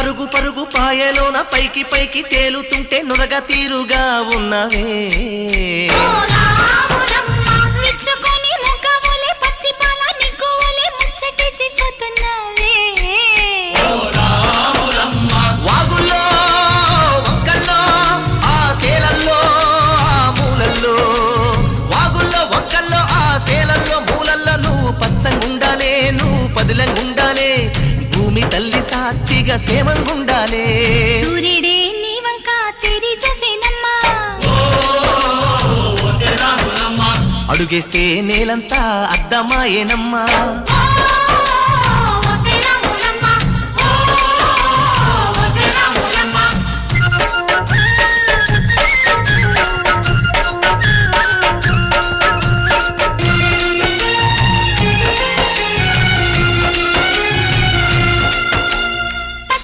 పరుగు పరుగు పాయలోన పైకి పైకి తేలుతుంటే నురగ తీరుగా ఉన్నవే వాగుల్లో వంకల్లో ఆ సేలల్లో ఆ మూలల్లో వాగుల్లో వంకల్లో ఆ సేలల్లో మూలల్లో నువ్వు పచ్చంగుండాలే నువ్వు పదిలంగుండాలే భూమి తల్లి సాక్షిగా సేమంగుండాలే సూర్యుడే నీ వంక తెరి చూసేనమ్మా అడుగేస్తే నేలంతా అద్దమాయేనమ్మా